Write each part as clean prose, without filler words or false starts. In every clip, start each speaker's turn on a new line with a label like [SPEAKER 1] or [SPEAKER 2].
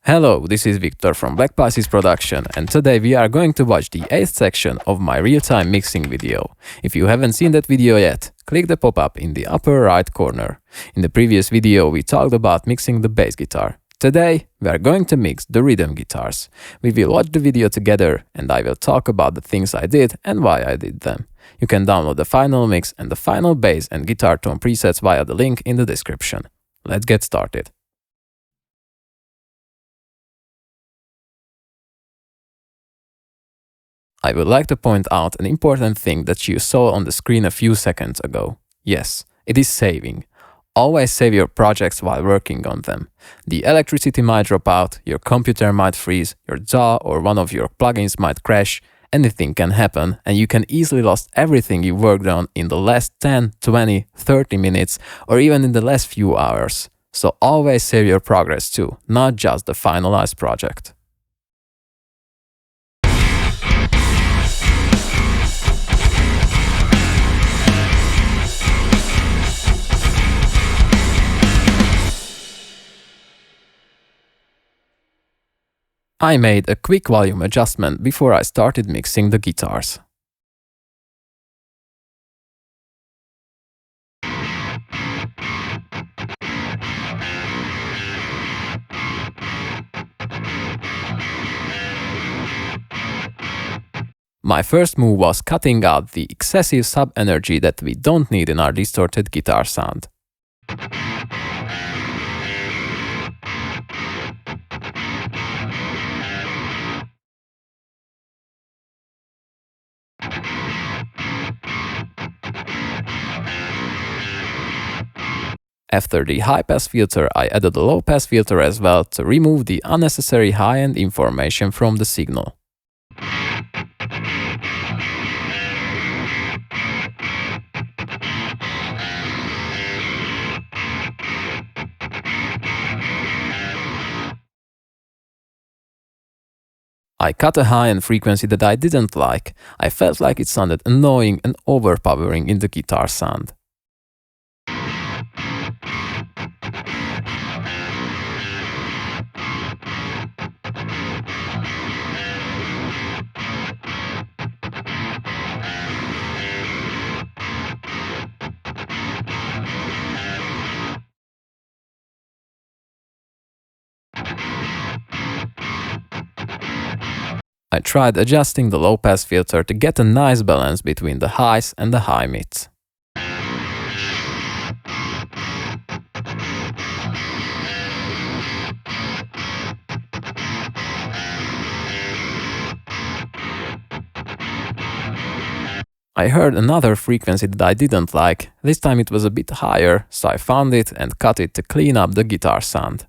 [SPEAKER 1] Hello, this is Victor from Black Pisces Production, and today we are going to watch the 8th section of my real-time mixing video. If you haven't seen that video yet, click the pop-up in the upper right corner. In the previous video we talked about mixing the bass guitar. Today we are going to mix the rhythm guitars. We will watch the video together and I will talk about the things I did and why I did them. You can download the final mix and the final bass and guitar tone presets via the link in the description. Let's get started. I would like to point out an important thing that you saw on the screen a few seconds ago. Yes, it is saving. Always save your projects while working on them. The electricity might drop out, your computer might freeze, your DAW or one of your plugins might crash, anything can happen and you can easily lose everything you worked on in the last 10, 20, 30 minutes or even in the last few hours. So always save your progress too, not just the finalized project. I made a quick volume adjustment before I started mixing the guitars. My first move was cutting out the excessive sub-energy that we don't need in our distorted guitar sound. After the high-pass filter, I added a low-pass filter as well to remove the unnecessary high-end information from the signal. I cut a high-end frequency that I didn't like. I felt like it sounded annoying and overpowering in the guitar sound. I tried adjusting the low-pass filter to get a nice balance between the highs and the high mids. I heard another frequency that I didn't like. This time it was a bit higher, so I found it and cut it to clean up the guitar sound.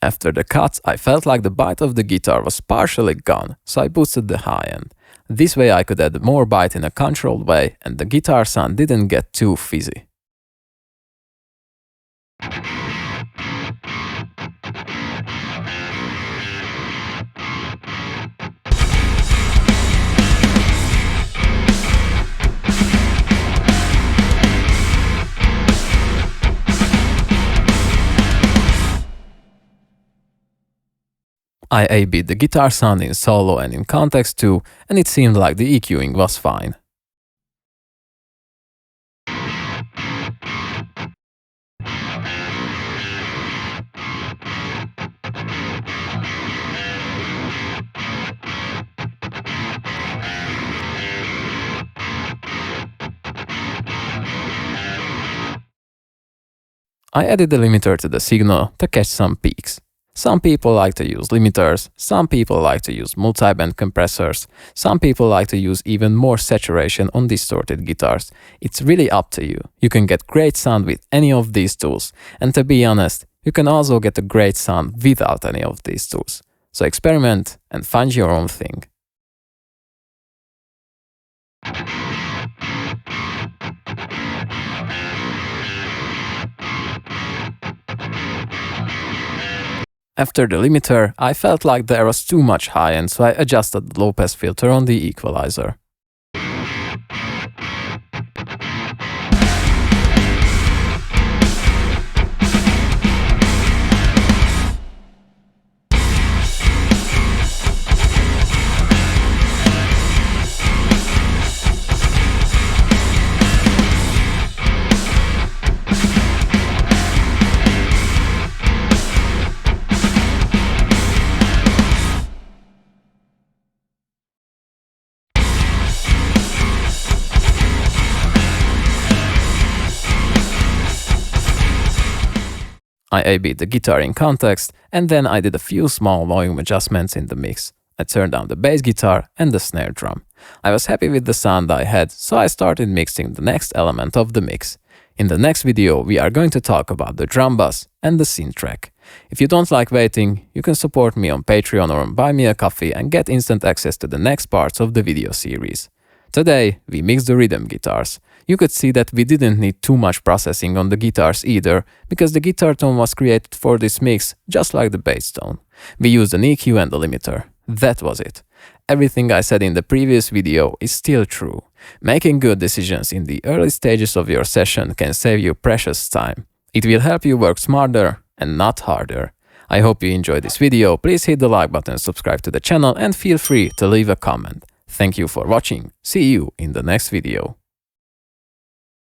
[SPEAKER 1] After the cuts, I felt like the bite of the guitar was partially gone, so I boosted the high end. This way I could add more bite in a controlled way and the guitar sound didn't get too fizzy. I A-B'd the guitar sound in solo and in context too, and it seemed like the EQing was fine. I added a limiter to the signal to catch some peaks. Some people like to use limiters, some people like to use multi-band compressors, some people like to use even more saturation on distorted guitars. It's really up to you. You can get great sound with any of these tools, and to be honest, you can also get a great sound without any of these tools. So experiment and find your own thing. After the limiter, I felt like there was too much high end, so I adjusted the low pass filter on the equalizer. I A-B'd the guitar in context, and then I did a few small volume adjustments in the mix. I turned down the bass guitar and the snare drum. I was happy with the sound I had, so I started mixing the next element of the mix. In the next video, we are going to talk about the drum bass and the synth track. If you don't like waiting, you can support me on Patreon or buy me a coffee and get instant access to the next parts of the video series. Today, we mixed the rhythm guitars. You could see that we didn't need too much processing on the guitars either, because the guitar tone was created for this mix, just like the bass tone. We used an EQ and a limiter. That was it. Everything I said in the previous video is still true. Making good decisions in the early stages of your session can save you precious time. It will help you work smarter and not harder. I hope you enjoyed this video. Please hit the like button, subscribe to the channel, and feel free to leave a comment. Thank you for watching. See you in the next video.